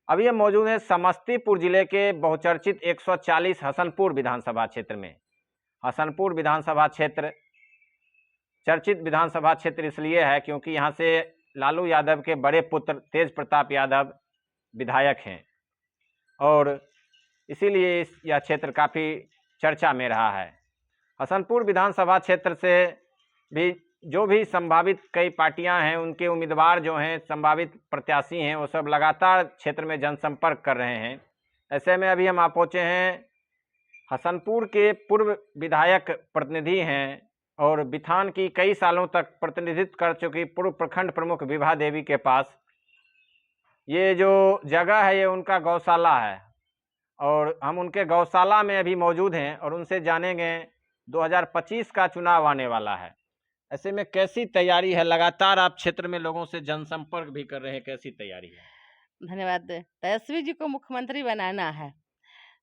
अभी हम मौजूद हैं समस्तीपुर जिले के बहुचर्चित 140 हसनपुर विधानसभा क्षेत्र में। हसनपुर विधानसभा क्षेत्र चर्चित विधानसभा क्षेत्र इसलिए है क्योंकि यहाँ से लालू यादव के बड़े पुत्र तेज प्रताप यादव विधायक हैं और इसीलिए यह क्षेत्र काफ़ी चर्चा में रहा है। हसनपुर विधानसभा क्षेत्र से भी जो भी संभावित कई पार्टियां हैं, उनके उम्मीदवार जो हैं, संभावित प्रत्याशी हैं, वो सब लगातार क्षेत्र में जनसंपर्क कर रहे हैं। ऐसे में अभी हम आ पहुँचे हैं हसनपुर के पूर्व विधायक प्रतिनिधि हैं और बिथान की कई सालों तक प्रतिनिधित्व कर चुकी पूर्व प्रखंड प्रमुख विभा देवी के पास। ये जो जगह है ये उनका गौशाला है और हम उनके गौशाला में अभी मौजूद हैं और उनसे जानेंगे 2025 का चुनाव आने वाला है, ऐसे में कैसी तैयारी है। लगातार आप क्षेत्र में लोगों से जनसंपर्क भी कर रहे हैं, कैसी तैयारी है? धन्यवाद। तेजस्वी जी को मुख्यमंत्री बनाना है।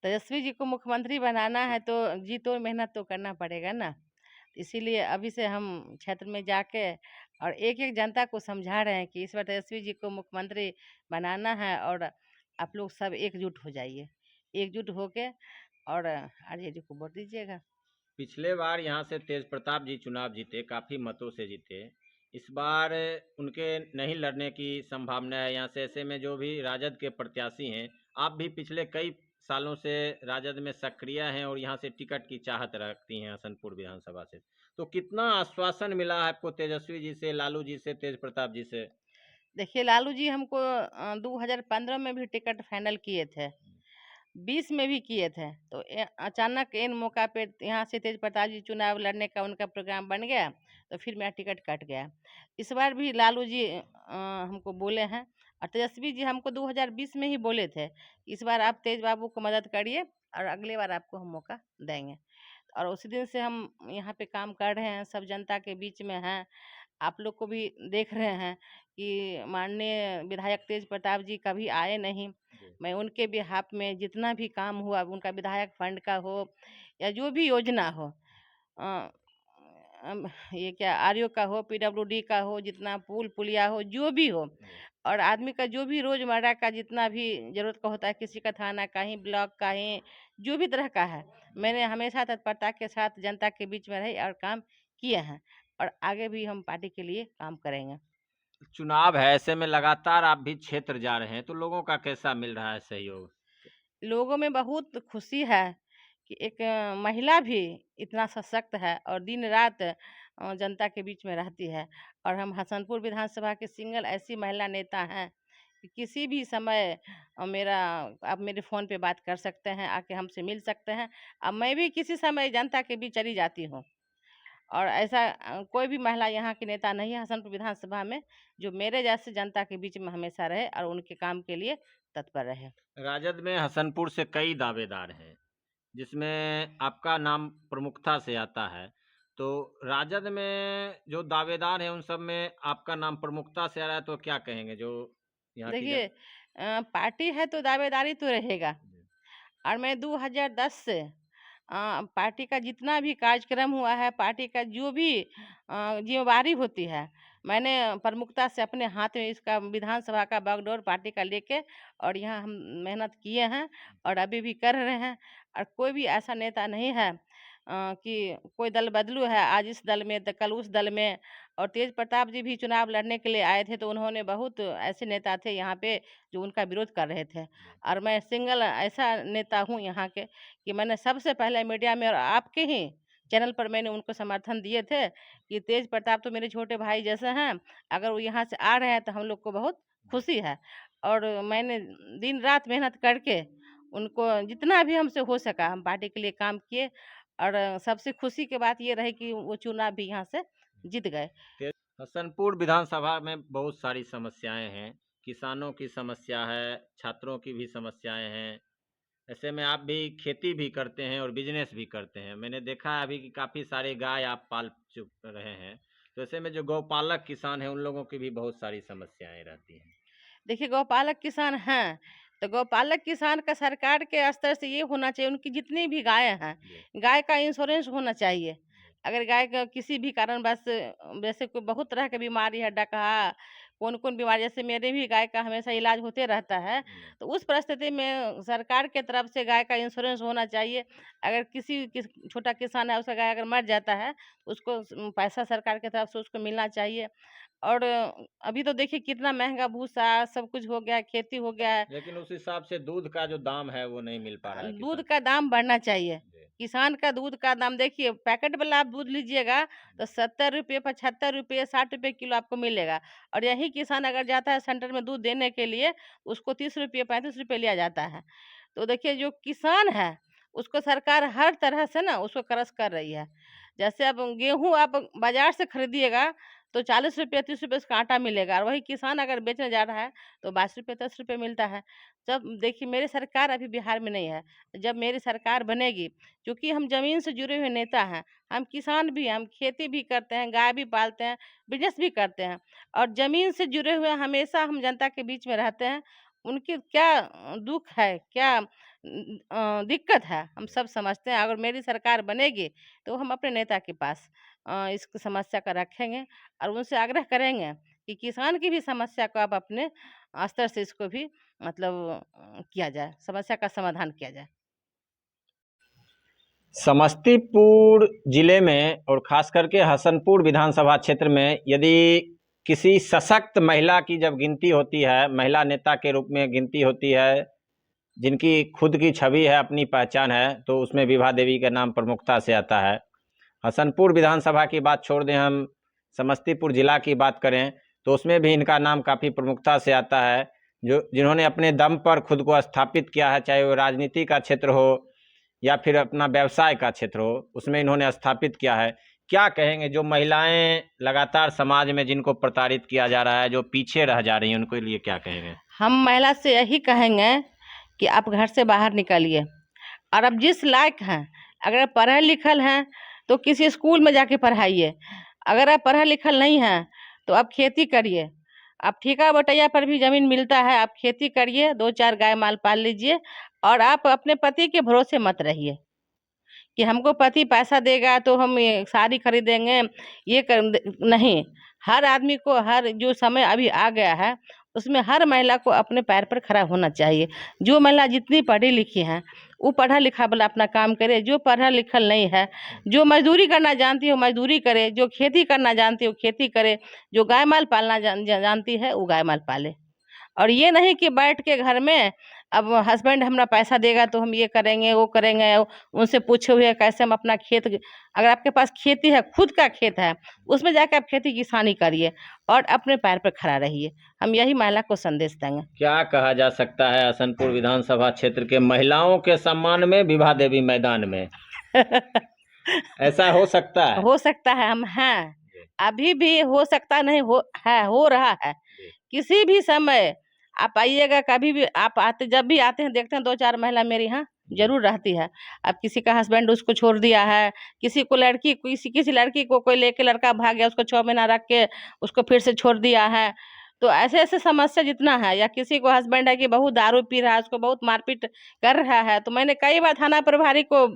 तेजस्वी जी को मुख्यमंत्री बनाना है तो जी तो मेहनत तो करना पड़ेगा ना। इसीलिए अभी से हम क्षेत्र में जाके और एक एक जनता को समझा रहे हैं कि इस बार तेजस्वी जी को मुख्यमंत्री बनाना है और आप लोग सब एकजुट हो जाइए, एकजुट होके और आर्य जी को वोट दीजिएगा। पिछले बार यहाँ से तेज प्रताप जी चुनाव जीते, काफ़ी मतों से जीते। इस बार उनके नहीं लड़ने की संभावना है यहाँ से। ऐसे में जो भी राजद के प्रत्याशी हैं, आप भी पिछले कई सालों से राजद में सक्रिय हैं और यहाँ से टिकट की चाहत रखती हैं हसनपुर विधानसभा से, तो कितना आश्वासन मिला है आपको तेजस्वी जी से, लालू जी से, तेज प्रताप जी से? देखिए, लालू जी हमको 2015 में भी टिकट फाइनल किए थे, 20 में भी किए थे। तो अचानक इन मौका पे यहाँ से तेज प्रताप जी चुनाव लड़ने का उनका प्रोग्राम बन गया, तो फिर मेरा टिकट कट गया। इस बार भी लालू जी हमको बोले हैं और तेजस्वी जी हमको 2020 में ही बोले थे, इस बार आप तेज बाबू को मदद करिए और अगले बार आपको हम मौका देंगे। और उसी दिन से हम यहाँ पे काम कर रहे हैं, सब जनता के बीच में हैं। आप लोग को भी देख रहे हैं कि माननीय विधायक तेज प्रताप जी कभी आए नहीं। मैं उनके बिहाफ में जितना भी काम हुआ, उनका विधायक फंड का हो या जो भी योजना हो, अ, ये क्या आरओ का हो, पीडब्ल्यूडी का हो, जितना पुल पुलिया हो, जो भी हो, और आदमी का जो भी रोजमर्रा का जितना भी जरूरत का होता है, किसी का थाना का ही, ब्लॉक का ही, जो भी तरह का है, मैंने हमेशा तत्परता के साथ जनता के बीच में रही और काम किए हैं और आगे भी हम पार्टी के लिए काम करेंगे। चुनाव है, ऐसे में लगातार आप भी क्षेत्र जा रहे हैं, तो लोगों का कैसा मिल रहा है सहयोग? लोगों में बहुत खुशी है कि एक महिला भी इतना सशक्त है और दिन रात जनता के बीच में रहती है। और हम हसनपुर विधानसभा के सिंगल ऐसी महिला नेता हैं कि किसी भी समय मेरा आप मेरे फ़ोन पे बात कर सकते हैं, आके हमसे मिल सकते हैं। अब मैं भी किसी समय जनता के बीच चली जाती हूँ और ऐसा कोई भी महिला यहाँ की नेता नहीं है हसनपुर विधानसभा में जो मेरे जैसे जनता के बीच में हमेशा रहे और उनके काम के लिए तत्पर रहे। राजद में हसनपुर से कई दावेदार हैं, जिसमें आपका नाम प्रमुखता से आता है। तो राजद में जो दावेदार हैं उन सब में आपका नाम प्रमुखता से आ रहा है, तो क्या कहेंगे जो यहाँ की देखिए, पार्टी है तो दावेदारी तो रहेगा। और मैं 2010 से पार्टी का जितना भी कार्यक्रम हुआ है, पार्टी का जो भी जिम्मेवारी होती है, मैंने प्रमुखता से अपने हाथ में इसका विधानसभा का बागडोर पार्टी का लेके और यहाँ हम मेहनत किए हैं और अभी भी कर रहे हैं। और कोई भी ऐसा नेता नहीं है कि कोई दल बदलू है, आज इस दल में तो कल उस दल में। और तेज प्रताप जी भी चुनाव लड़ने के लिए आए थे तो उन्होंने बहुत ऐसे नेता थे यहाँ पे जो उनका विरोध कर रहे थे। और मैं सिंगल ऐसा नेता हूँ यहाँ के कि मैंने सबसे पहले मीडिया में और आपके ही चैनल पर मैंने उनको समर्थन दिए थे कि तेज प्रताप तो मेरे छोटे भाई जैसे हैं, अगर वो यहाँ से आ रहे हैं तो हम लोग को बहुत खुशी है। और मैंने दिन रात मेहनत करके उनको जितना भी हमसे हो सका हम पार्टी के लिए काम किए और सबसे खुशी की बात ये रही कि वो चुनाव भी यहाँ से जीत गए। हसनपुर विधानसभा में बहुत सारी समस्याएं हैं, किसानों की समस्या है, छात्रों की भी समस्याएं हैं। ऐसे में आप भी खेती भी करते हैं और बिजनेस भी करते हैं। मैंने देखा है अभी कि काफ़ी सारे गाय आप पाल चुक रहे हैं, तो ऐसे में जो गौपालक किसान हैं उन लोगों की भी बहुत सारी समस्याएं रहती हैं। देखिए, गौपालक किसान हैं, तो गौपालक किसान का सरकार के स्तर से ये होना चाहिए, उनकी जितनी भी गाय हैं, गाय का इंश्योरेंस होना चाहिए। अगर गाय का किसी भी कारणवश जैसे कोई बहुत तरह की बीमारी है, डकहा, कौन कौन बीमारी, जैसे मेरे भी गाय का हमेशा इलाज होते रहता है, तो उस परिस्थिति में सरकार के तरफ से गाय का इंश्योरेंस होना चाहिए। अगर छोटा किसान है, उसका गाय अगर मर जाता है, उसको पैसा सरकार की तरफ से उसको मिलना चाहिए। और अभी तो देखिए कितना महंगा भूसा सब कुछ हो गया है, खेती हो गया है। लेकिन उस हिसाब से दूध का जो दाम है वो नहीं मिल पा रहा है दूध किसान का दाम बढ़ना चाहिए। जी। किसान का दूध का दाम देखिए, पैकेट वाला आप दूध लीजिएगा तो 70 रुपये, 75 रुपये, 60 रुपये किलो आपको मिलेगा। और यही किसान अगर जाता है सेंटर में दूध देने के लिए, उसको 30 रुपये, 35 रुपये लिया जाता है। तो देखिए जो किसान है, उसको सरकार हर तरह से ना उसको क्रश कर रही है। जैसे अब गेहूँ आप बाजार से खरीदिएगा तो 40 रुपये, 30 रुपये उसका आटा मिलेगा, और वही किसान अगर बेचने जा रहा है तो 22 रुपये, 10 रुपये मिलता है। जब देखिए मेरी सरकार अभी बिहार में नहीं है, जब मेरी सरकार बनेगी, क्योंकि हम ज़मीन से जुड़े हुए नेता हैं, हम किसान भी हैं, हम खेती भी करते हैं, गाय भी पालते हैं, बिज़नेस भी करते हैं, और ज़मीन से जुड़े हुए हमेशा हम जनता के बीच में रहते हैं। उनकी क्या दुःख है, क्या दिक्कत है, हम सब समझते हैं। अगर मेरी सरकार बनेगी तो हम अपने नेता के पास इस समस्या को रखेंगे और उनसे आग्रह करेंगे कि किसान की भी समस्या को आप अपने स्तर से इसको भी मतलब किया जाए, समस्या का समाधान किया जाए। समस्तीपुर जिले में और खास करके हसनपुर विधानसभा क्षेत्र में यदि किसी सशक्त महिला की जब गिनती होती है, महिला नेता के रूप में गिनती होती है, जिनकी खुद की छवि है, अपनी पहचान है, तो उसमें विभा देवी का नाम प्रमुखता से आता है। हसनपुर विधानसभा की बात छोड़ दें, हम समस्तीपुर जिला की बात करें तो उसमें भी इनका नाम काफ़ी प्रमुखता से आता है, जिन्होंने अपने दम पर खुद को स्थापित किया है, चाहे वो राजनीति का क्षेत्र हो या फिर अपना व्यवसाय का क्षेत्र हो, उसमें इन्होंने स्थापित किया है। क्या कहेंगे जो महिलाएं लगातार समाज में जिनको प्रताड़ित किया जा रहा है, जो पीछे रह जा रही हैं, उनके लिए क्या कहेंगे? हम महिला से यही कहेंगे कि आप घर से बाहर निकलिए, और अब जिस लायक हैं, अगर पढ़े लिखल हैं तो किसी स्कूल में जाके पढ़ाइए। अगर आप पढ़े लिखल नहीं हैं तो आप खेती करिए। आप ठेका बटैया पर भी ज़मीन मिलता है, आप खेती करिए, 2-4 गाय माल पाल लीजिए, और आप अपने पति के भरोसे मत रहिए कि हमको पति पैसा देगा तो हम ये साड़ी खरीदेंगे, ये नहीं। हर आदमी को, हर जो समय अभी आ गया है उसमें हर महिला को अपने पैर पर खड़ा होना चाहिए। जो महिला जितनी पढ़ी लिखी हैं वो पढ़ा लिखा वाला अपना काम करे, जो पढ़ा लिखल नहीं है, जो मजदूरी करना जानती है वो मजदूरी करे, जो खेती करना जानती है वो खेती करे, जो गाय माल पालना जानती है वो गाय माल पाले। और ये नहीं कि बैठ के घर में अब हस्बैंड हमारा पैसा देगा तो हम ये करेंगे वो करेंगे, उनसे पूछे हुए कैसे हम अपना खेत, अगर आपके पास खेती है, खुद का खेत है, उसमें जाकर आप खेती किसानी करिए और अपने पैर पर खड़ा रहिए। हम यही महिला को संदेश देंगे। क्या कहा जा सकता है हसनपुर विधानसभा क्षेत्र के महिलाओं के सम्मान में विभा देवी मैदान में? ऐसा हो सकता है? हो सकता है, हम हैं, अभी भी हो सकता नहीं, हो रहा है। किसी भी समय आप आइएगा, कभी भी आप आते, जब भी आते हैं देखते हैं 2-4 महिला मेरे यहाँ जरूर रहती है। अब किसी का हस्बैंड उसको छोड़ दिया है, किसी को लड़की, किसी लड़की को कोई लेके लड़का भाग गया, उसको 6 महीना रख के उसको फिर से छोड़ दिया है। तो ऐसे ऐसे समस्या जितना है, या किसी को हस्बैंड है कि बहुत दारू पी रहा है, उसको बहुत मारपीट कर रहा है, तो मैंने कई बार थाना प्रभारी को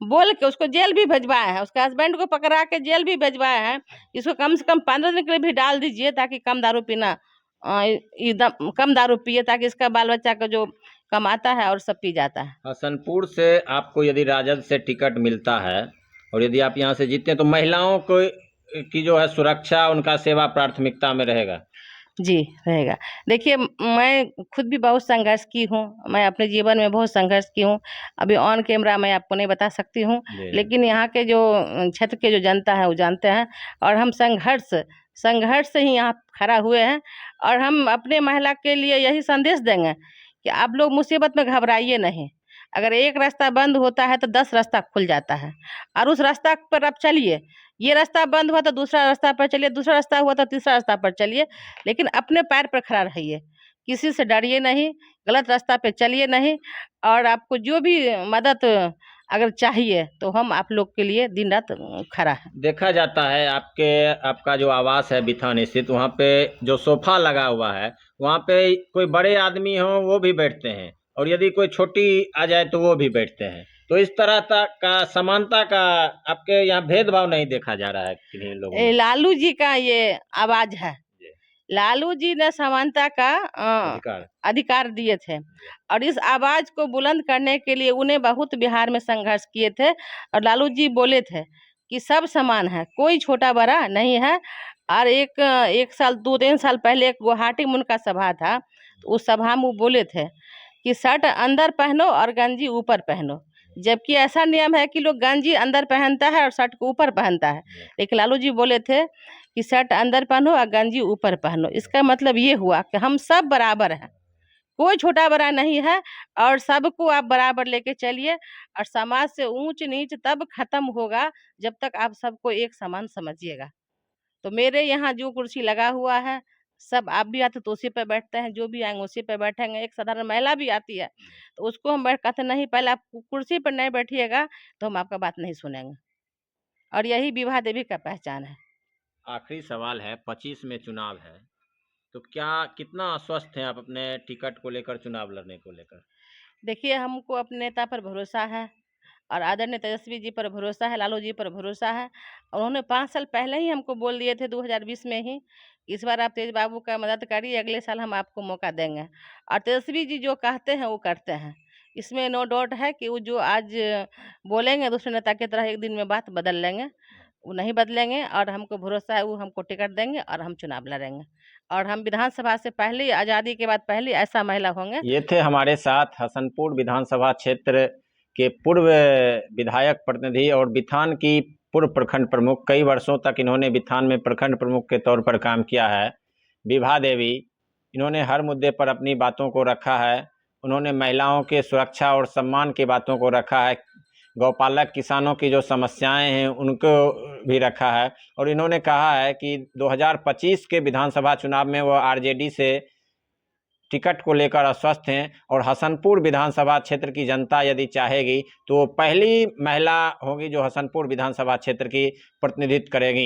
बोल के उसको जेल भी भिजवाए हैं, उसके हस्बैंड को पकड़ा के जेल भी भिजवाए हैं। इसको कम से कम 15 दिन के लिए भी डाल दीजिए ताकि कम दारू पीना, एकदम कम दारू पिए, ताकि इसका बाल बच्चा का जो कमाता है और सब पी जाता है। हसनपुर से आपको यदि राजद से टिकट मिलता है और यदि आप यहाँ से जीतते हैं तो महिलाओं को की जो है सुरक्षा, उनका सेवा प्राथमिकता में रहेगा? जी, रहेगा। देखिए मैं खुद भी बहुत संघर्ष की हूँ, मैं अपने जीवन में बहुत संघर्ष की हूँ। अभी ऑन कैमरा मैं आपको नहीं बता सकती हूँ, लेकिन यहाँ के जो क्षेत्र के जो जनता है वो जानते हैं, और हम संघर्ष से ही यहाँ खड़ा हुए हैं। और हम अपने महिला के लिए यही संदेश देंगे कि आप लोग मुसीबत में घबराइए नहीं। अगर एक रास्ता बंद होता है तो 10 रास्ता खुल जाता है, और उस रास्ता पर आप चलिए। ये रास्ता बंद हुआ तो दूसरा रास्ता पर चलिए, दूसरा रास्ता हुआ तो तीसरा रास्ता पर चलिए, लेकिन अपने पैर पर खड़ा रहिए, किसी से डरिए नहीं, गलत रास्ता पे चलिए नहीं। और आपको जो भी मदद अगर चाहिए तो हम आप लोग के लिए दिन रात खड़ा है। देखा जाता है आपका जो आवास है बिथान स्थित, वहाँ पे जो सोफा लगा हुआ है, वहाँ पे कोई बड़े आदमी हो वो भी बैठते हैं, और यदि कोई छोटी आ जाए तो वो भी बैठते हैं। तो इस तरह का समानता का आपके यहाँ भेदभाव नहीं देखा जा रहा है किन्हीं लोगों में? लालू जी का ये आवाज है, लालू जी ने समानता का अधिकार दिए थे और इस आवाज को बुलंद करने के लिए उन्हें बहुत बिहार में संघर्ष किए थे और लालू जी बोले थे कि सब समान है, कोई छोटा बड़ा नहीं है। और एक साल 2-3 साल पहले एक गुवाहाटी में उनका सभा था, तो उस सभा में वो बोले थे कि शर्ट अंदर पहनो और गंजी ऊपर पहनो, जबकि ऐसा नियम है कि लोग गंजी अंदर पहनता है और शर्ट को ऊपर पहनता है, लेकिन लालू जी बोले थे कि शर्ट अंदर पहनो और गंजी ऊपर पहनो। इसका मतलब ये हुआ कि हम सब बराबर हैं, कोई छोटा बड़ा नहीं है और सबको आप बराबर लेके चलिए और समाज से ऊंच नीच तब खत्म होगा जब तक आप सबको एक समान समझिएगा। तो मेरे यहाँ जो कुर्सी लगा हुआ है, सब आप भी आते तो उसी पे बैठते हैं, जो भी आएंगे उसी पे बैठेंगे। एक साधारण महिला भी आती है तो उसको हम कहते नहीं, पहले आप कुर्सी पर नहीं बैठिएगा तो हम आपका बात नहीं सुनेंगे। और यही विभा देवी का पहचान है। आखिरी सवाल है, 25 में चुनाव है, तो कितना आश्वस्त हैं आप अपने टिकट को लेकर, चुनाव लड़ने को लेकर? देखिए, हमको अपने नेता पर भरोसा है और आदरणीय तेजस्वी जी पर भरोसा है, लालू जी पर भरोसा है। और उन्होंने 5 साल पहले ही हमको बोल दिए थे 2020 में ही, इस बार आप तेज बाबू का मदद करिए, अगले साल हम आपको मौका देंगे। और तेजस्वी जी जो कहते हैं वो करते हैं, इसमें नो डाउट है कि वो जो आज बोलेंगे दूसरे नेता की तरह एक दिन में बात बदल लेंगे, वो नहीं बदलेंगे। और हमको भरोसा है वो हमको टिकट देंगे और हम चुनाव लड़ेंगे और हम विधानसभा से पहले, आज़ादी के बाद पहले ऐसा महिला होंगे। ये थे हमारे साथ हसनपुर विधानसभा क्षेत्र के पूर्व विधायक प्रतिनिधि और बिथान की पूर्व प्रखंड प्रमुख, कई वर्षों तक इन्होंने बिथान में प्रखंड प्रमुख के तौर पर काम किया है, विभा देवी। इन्होंने हर मुद्दे पर अपनी बातों को रखा है। उन्होंने महिलाओं के सुरक्षा और सम्मान की बातों को रखा है, गौपालक किसानों की जो समस्याएं हैं उनको भी रखा है। और इन्होंने कहा है कि 2025 के विधानसभा चुनाव में वो आरजेडी से टिकट को लेकर आश्वस्त हैं और हसनपुर विधानसभा क्षेत्र की जनता यदि चाहेगी तो पहली महिला होगी जो हसनपुर विधानसभा क्षेत्र की प्रतिनिधित्व करेगी।